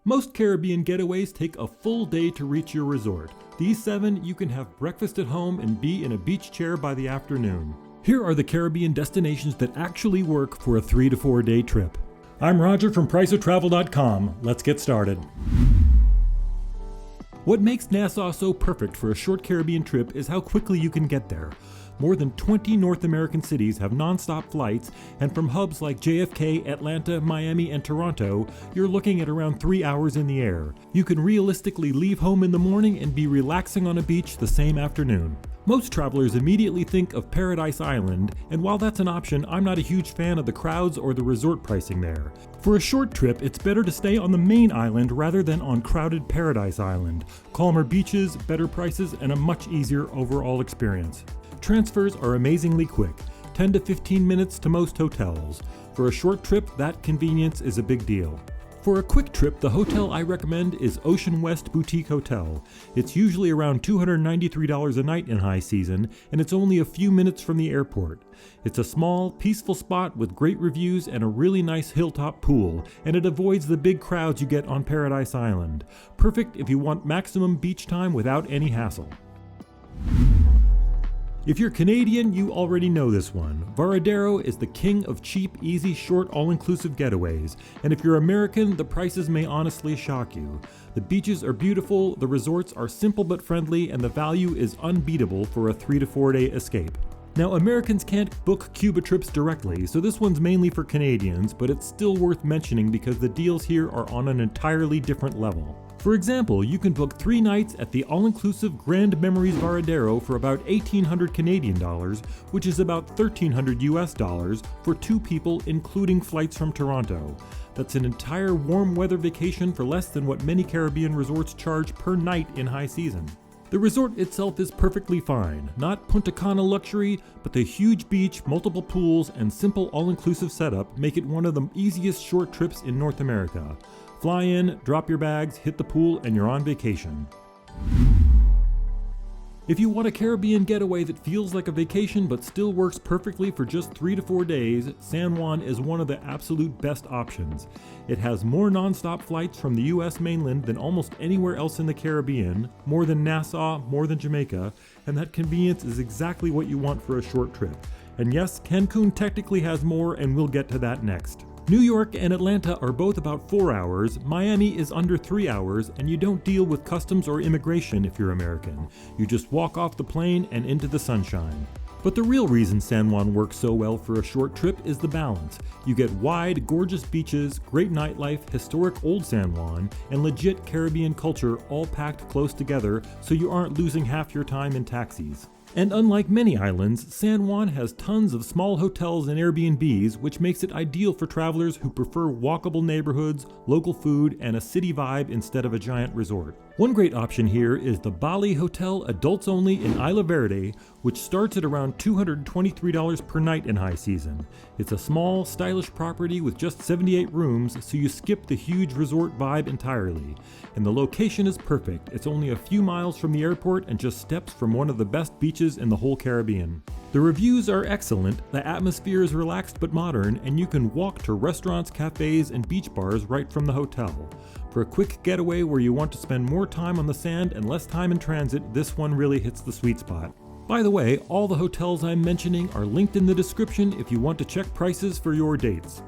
Most Caribbean getaways take a full day to reach your resort. These 7, you can have breakfast at home and be in a beach chair by the afternoon. Here are the Caribbean destinations that actually work for a 3 to 4 day trip. I'm Roger from priceoftravel.com. Let's get started. What makes Nassau so perfect for a short Caribbean trip is how quickly you can get there. More than 20 North American cities have non-stop flights, and from hubs like JFK, Atlanta, Miami, and Toronto, you're looking at around 3 hours in the air. You can realistically leave home in the morning and be relaxing on a beach the same afternoon. Most travelers immediately think of Paradise Island, and while that's an option, I'm not a huge fan of the crowds or the resort pricing there. For a short trip, it's better to stay on the main island rather than on crowded Paradise Island. Calmer beaches, better prices, and a much easier overall experience. Transfers are amazingly quick, 10 to 15 minutes to most hotels. For a short trip, that convenience is a big deal. For a quick trip, the hotel I recommend is Ocean West Boutique Hotel. It's usually around $293 a night in high season, and it's only a few minutes from the airport. It's a small, peaceful spot with great reviews and a really nice hilltop pool, and it avoids the big crowds you get on Paradise Island. Perfect if you want maximum beach time without any hassle. If you're Canadian, you already know this one. Varadero is the king of cheap, easy, short, all-inclusive getaways. And if you're American, the prices may honestly shock you. The beaches are beautiful, the resorts are simple but friendly, and the value is unbeatable for a 3 to 4 day escape. Now, Americans can't book Cuba trips directly, so this one's mainly for Canadians, but it's still worth mentioning because the deals here are on an entirely different level. For example, you can book 3 nights at the all-inclusive Grand Memories Varadero for about $1,800 Canadian dollars, which is about $1,300 US dollars for 2 people, including flights from Toronto. That's an entire warm weather vacation for less than what many Caribbean resorts charge per night in high season. The resort itself is perfectly fine, not Punta Cana luxury, but the huge beach, multiple pools, and simple all-inclusive setup make it one of the easiest short trips in North America. Fly in, drop your bags, hit the pool, and you're on vacation. If you want a Caribbean getaway that feels like a vacation but still works perfectly for just 3 to 4 days, San Juan is one of the absolute best options. It has more non-stop flights from the US mainland than almost anywhere else in the Caribbean, more than Nassau, more than Jamaica, and that convenience is exactly what you want for a short trip. And yes, Cancun technically has more, and we'll get to that next. New York and Atlanta are both about 4 hours, Miami is under 3 hours, and you don't deal with customs or immigration if you're American. You just walk off the plane and into the sunshine. But the real reason San Juan works so well for a short trip is the balance. You get wide, gorgeous beaches, great nightlife, historic old San Juan, and legit Caribbean culture all packed close together so you aren't losing half your time in taxis. And unlike many islands, San Juan has tons of small hotels and Airbnbs, which makes it ideal for travelers who prefer walkable neighborhoods, local food, and a city vibe instead of a giant resort. One great option here is the Bali Hotel Adults Only in Isla Verde, which starts at around $223 per night in high season. It's a small, stylish property with just 78 rooms, so you skip the huge resort vibe entirely. And the location is perfect. It's only a few miles from the airport and just steps from one of the best beaches in the whole Caribbean. The reviews are excellent, the atmosphere is relaxed but modern, and you can walk to restaurants, cafes, and beach bars right from the hotel. For a quick getaway where you want to spend more time on the sand and less time in transit, this one really hits the sweet spot. By the way, all the hotels I'm mentioning are linked in the description if you want to check prices for your dates.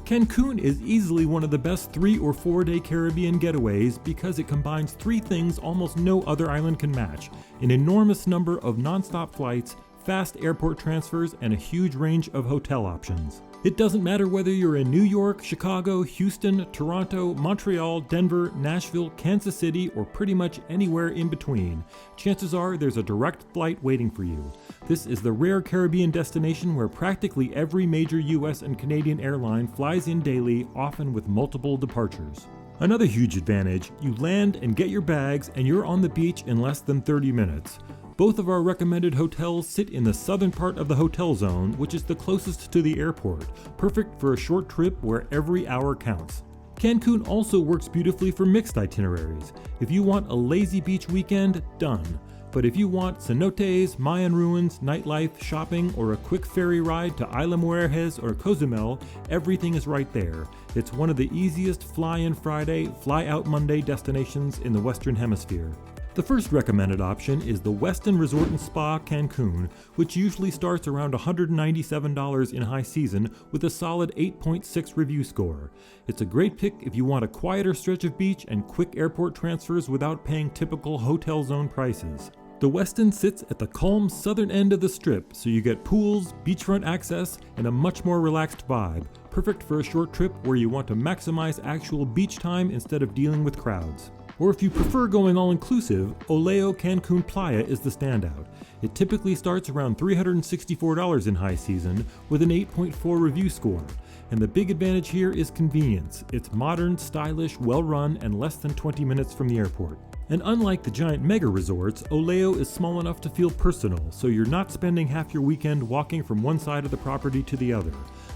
Cancun is easily one of the best 3 or 4 day Caribbean getaways because it combines 3 things almost no other island can match: an enormous number of non-stop flights, fast airport transfers, and a huge range of hotel options. It doesn't matter whether you're in New York, Chicago, Houston, Toronto, Montreal, Denver, Nashville, Kansas City, or pretty much anywhere in between. Chances are there's a direct flight waiting for you. This is the rare Caribbean destination where practically every major US and Canadian airline flies in daily, often with multiple departures. Another huge advantage, you land and get your bags and you're on the beach in less than 30 minutes. Both of our recommended hotels sit in the southern part of the hotel zone, which is the closest to the airport, perfect for a short trip where every hour counts. Cancun also works beautifully for mixed itineraries. If you want a lazy beach weekend, done. But if you want cenotes, Mayan ruins, nightlife, shopping, or a quick ferry ride to Isla Mujeres or Cozumel, everything is right there. It's one of the easiest fly-in Friday, fly-out Monday destinations in the Western Hemisphere. The first recommended option is the Westin Resort and Spa Cancun, which usually starts around $197 in high season with a solid 8.6 review score. It's a great pick if you want a quieter stretch of beach and quick airport transfers without paying typical hotel zone prices. The Westin sits at the calm southern end of the strip, so you get pools, beachfront access, and a much more relaxed vibe, perfect for a short trip where you want to maximize actual beach time instead of dealing with crowds. Or if you prefer going all-inclusive, Oleo Cancun Playa is the standout. It typically starts around $364 in high season with an 8.4 review score. And the big advantage here is convenience. It's modern, stylish, well-run, and less than 20 minutes from the airport. And unlike the giant mega resorts, Oleo is small enough to feel personal, so you're not spending half your weekend walking from one side of the property to the other.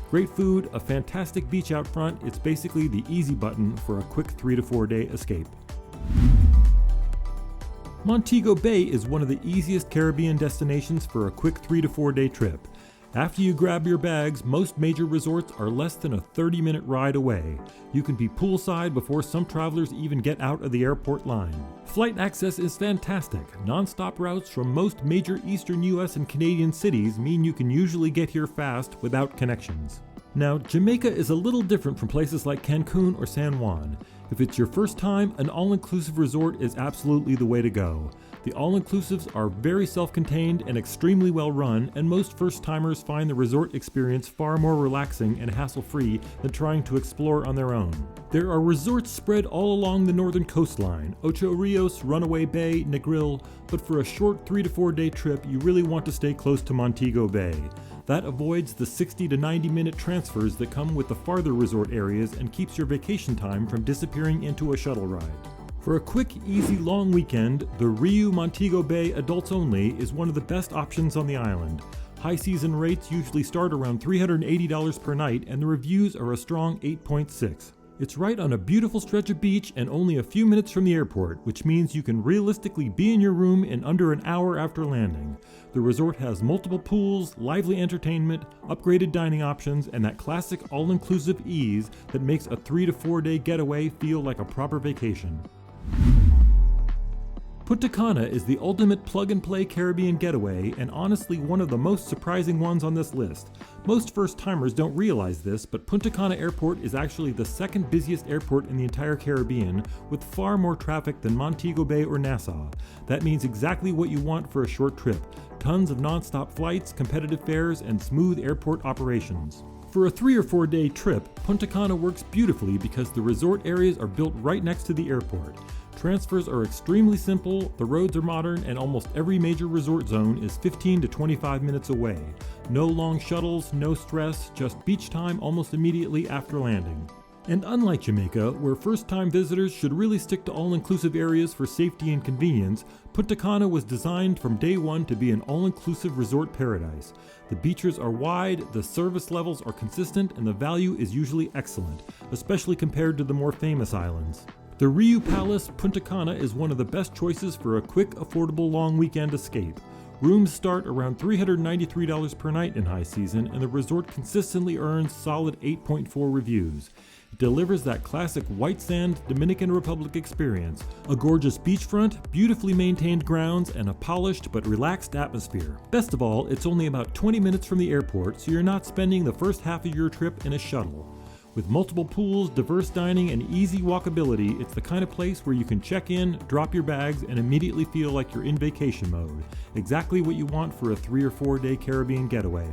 Great food, a fantastic beach out front, it's basically the easy button for a quick 3 to 4 day escape. Montego Bay is one of the easiest Caribbean destinations for a quick 3 to 4 day trip. After you grab your bags, most major resorts are less than a 30-minute ride away. You can be poolside before some travelers even get out of the airport line. Flight access is fantastic. Non-stop routes from most major eastern US and Canadian cities mean you can usually get here fast without connections. Now, Jamaica is a little different from places like Cancun or San Juan. If it's your first time, an all-inclusive resort is absolutely the way to go. The all-inclusives are very self-contained and extremely well-run, and most first-timers find the resort experience far more relaxing and hassle-free than trying to explore on their own. There are resorts spread all along the northern coastline, Ocho Rios, Runaway Bay, Negril, but for a short 3 to 4 day trip, you really want to stay close to Montego Bay. That avoids the 60 to 90 minute transfers that come with the farther resort areas and keeps your vacation time from disappearing into a shuttle ride. For a quick, easy, long weekend, the Riu Montego Bay Adults Only is one of the best options on the island. High season rates usually start around $380 per night, and the reviews are a strong 8.6. It's right on a beautiful stretch of beach and only a few minutes from the airport, which means you can realistically be in your room in under an hour after landing. The resort has multiple pools, lively entertainment, upgraded dining options, and that classic all-inclusive ease that makes a 3 to 4 day getaway feel like a proper vacation. Punta Cana is the ultimate plug-and-play Caribbean getaway, and honestly one of the most surprising ones on this list. Most first-timers don't realize this, but Punta Cana Airport is actually the second busiest airport in the entire Caribbean, with far more traffic than Montego Bay or Nassau. That means exactly what you want for a short trip. Tons of non-stop flights, competitive fares, and smooth airport operations. For a 3 or 4 day trip, Punta Cana works beautifully because the resort areas are built right next to the airport. Transfers are extremely simple, the roads are modern, and almost every major resort zone is 15 to 25 minutes away. No long shuttles, no stress, just beach time almost immediately after landing. And unlike Jamaica, where first-time visitors should really stick to all-inclusive areas for safety and convenience, Punta Cana was designed from day one to be an all-inclusive resort paradise. The beaches are wide, the service levels are consistent, and the value is usually excellent, especially compared to the more famous islands. The Riu Palace Punta Cana is one of the best choices for a quick, affordable long weekend escape. Rooms start around $393 per night in high season, and the resort consistently earns solid 8.4 reviews. It delivers that classic white sand Dominican Republic experience, a gorgeous beachfront, beautifully maintained grounds, and a polished but relaxed atmosphere. Best of all, it's only about 20 minutes from the airport, so you're not spending the first half of your trip in a shuttle. With multiple pools, diverse dining, and easy walkability, it's the kind of place where you can check in, drop your bags, and immediately feel like you're in vacation mode. Exactly what you want for a 3 or 4 day Caribbean getaway.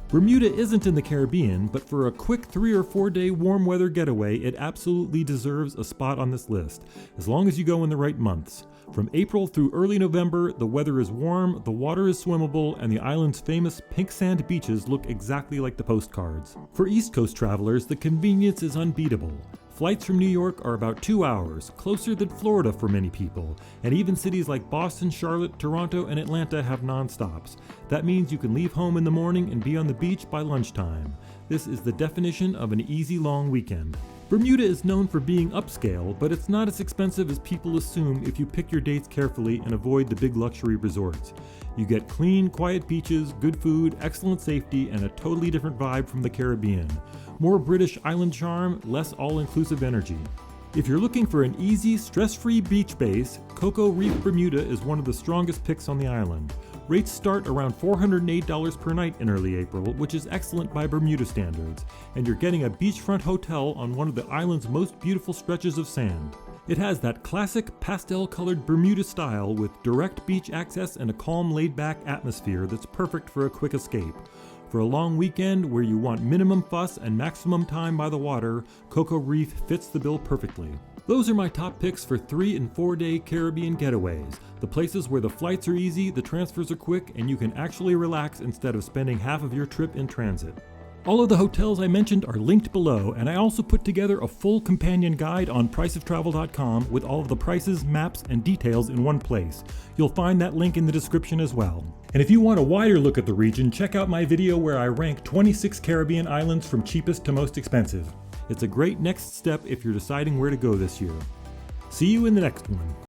Bermuda isn't in the Caribbean, but for a quick 3 or 4 day warm weather getaway, it absolutely deserves a spot on this list, as long as you go in the right months. From April through early November, the weather is warm, the water is swimmable, and the island's famous pink sand beaches look exactly like the postcards. For East Coast travelers, the convenience is unbeatable. Flights from New York are about 2 hours, closer than Florida for many people, and even cities like Boston, Charlotte, Toronto, and Atlanta have non-stops. That means you can leave home in the morning and be on the beach by lunchtime. This is the definition of an easy long weekend. Bermuda is known for being upscale, but it's not as expensive as people assume if you pick your dates carefully and avoid the big luxury resorts. You get clean, quiet beaches, good food, excellent safety, and a totally different vibe from the Caribbean. More British island charm, less all-inclusive energy. If you're looking for an easy, stress-free beach base, Cocoa Reef Bermuda is one of the strongest picks on the island. Rates start around $408 per night in early April, which is excellent by Bermuda standards, and you're getting a beachfront hotel on one of the island's most beautiful stretches of sand. It has that classic pastel-colored Bermuda style with direct beach access and a calm, laid-back atmosphere that's perfect for a quick escape. For a long weekend where you want minimum fuss and maximum time by the water, Cocoa Reef fits the bill perfectly. Those are my top picks for 3 and 4 day Caribbean getaways. The places where the flights are easy, the transfers are quick, and you can actually relax instead of spending half of your trip in transit. All of the hotels I mentioned are linked below, and I also put together a full companion guide on priceoftravel.com with all of the prices, maps, and details in one place. You'll find that link in the description as well. And if you want a wider look at the region, check out my video where I rank 26 Caribbean islands from cheapest to most expensive. It's a great next step if you're deciding where to go this year. See you in the next one.